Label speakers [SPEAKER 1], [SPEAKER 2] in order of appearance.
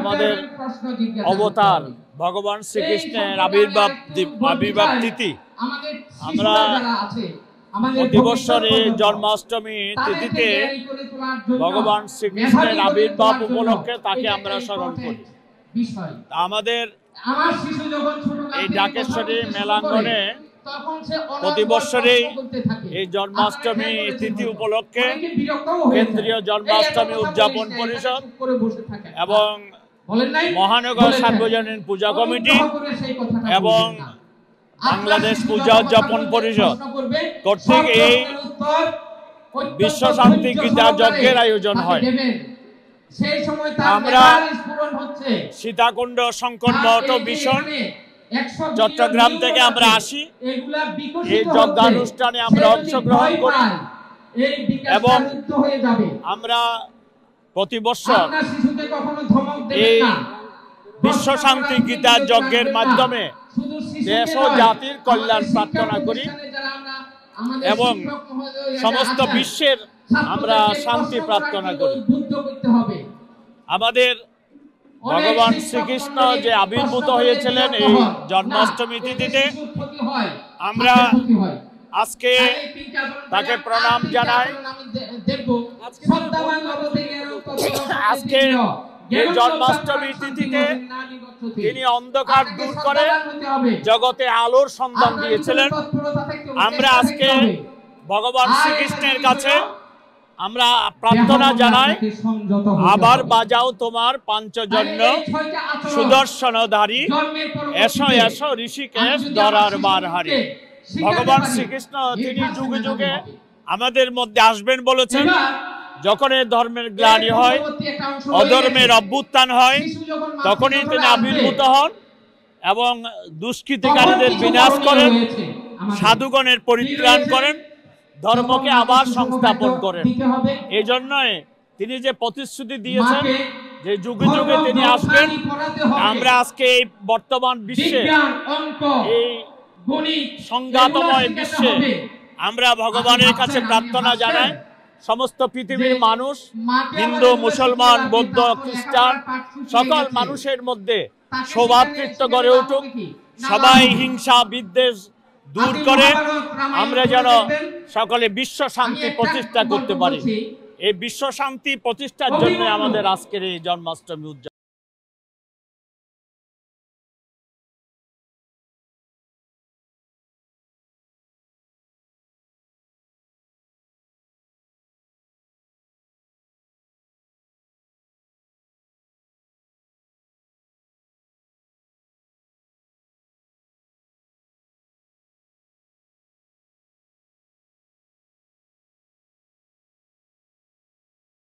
[SPEAKER 1] আমাদের অবতার ভগবান শ্রীকৃষ্ণের আবির্ভাব তিথি। আমরা প্রতি বছরে জন্মাষ্টমী তিথিতে ভগবান শ্রীকৃষ্ণের আবির্ভাব উপলক্ষে তাকে আমরা স্মরণ করি। আমাদের এই ঢাকেশ্বরী মেলাঙ্গনে প্রতি বছরেই এই জন্মাষ্টমী তিথি উপলক্ষে কেন্দ্রীয় জন্মাষ্টমী উদযাপন পরিষদ এবং মহানগর সার্বজনীন পূজা কমিটি এবং বাংলাদেশ পূজা উদযাপন পরিষদ কর্তৃক এই বিশ্ব শান্তি গীতা যজ্ঞের আয়োজন হয়। আমরা সীতাকুণ্ড শঙ্কর মঠ মিশন চট্টগ্রাম থেকে আমরা আসি, এই যজ্ঞানুষ্ঠানে আমরা অংশগ্রহণ করি এবং আমরা প্রতি বছর এই বিশ্ব শান্তি গীতা যজ্ঞের মাধ্যমে দেশ ও জাতির কল্যাণ প্রার্থনা করি এবং সমস্ত বিশ্বের আমরা শান্তি প্রার্থনা করি। আমাদের ভগবান শ্রীকৃষ্ণ যে আবির্ভূত হয়েছিলেন এই জন্মাষ্টমী তিথিতে, আমরা আজকে তাকে প্রণাম জানাই। আজকে এই জন্মাষ্টমী তিথিতে তিনি অন্ধকার দূর করে জগতে আলোর সন্ধান দিয়েছিলেন। আমরা আজকে ভগবান শ্রীকৃষ্ণের কাছে আমরা প্রার্থনা জানাই, আবার বাজাও তোমার পাঞ্চজন্য সুদর্শনধারী, এসো এসো ঋষিকেশ ধরার বারহারি। ভগবান শ্রীকৃষ্ণ তিনি যুগে যুগে আমাদের মধ্যে আসবেন বলেছেন। যখন এই ধর্মের গ্লানি হয়, অধর্মের অভ্যুত্থান হয়, তখনই তিনি আবির্ভূত হন এবং দুষ্কৃতিকারীদের বিনাশ করেন, সাধুগণের পরিত্রাণ করেন, ধর্মকে আবার সংস্থাপন করেন। এই জন্যই তিনি যে প্রতিশ্রুতি দিয়েছেন যে যুগে যুগে তিনি আসবেন। আমরা আজকে এই বর্তমান বিশ্বে, এই সংঘাতময় বিশ্বে আমরা ভগবানের কাছে প্রার্থনা জানাই, সমস্ত পৃথিবীর মানুষ, হিন্দু, মুসলমান, বৌদ্ধ, খ্রিস্টান, সকল মানুষের মধ্যে সৌভ্রাতৃত্ব গড়ে উঠুক, সবাই হিংসা বিদ্বেষ দূর করে আমরা যেন সকলে বিশ্ব শান্তি প্রতিষ্ঠা করতে পারি। এই বিশ্ব শান্তি প্রতিষ্ঠার জন্য আমাদের আজকের এই জন্মাষ্টমী উদযাপন।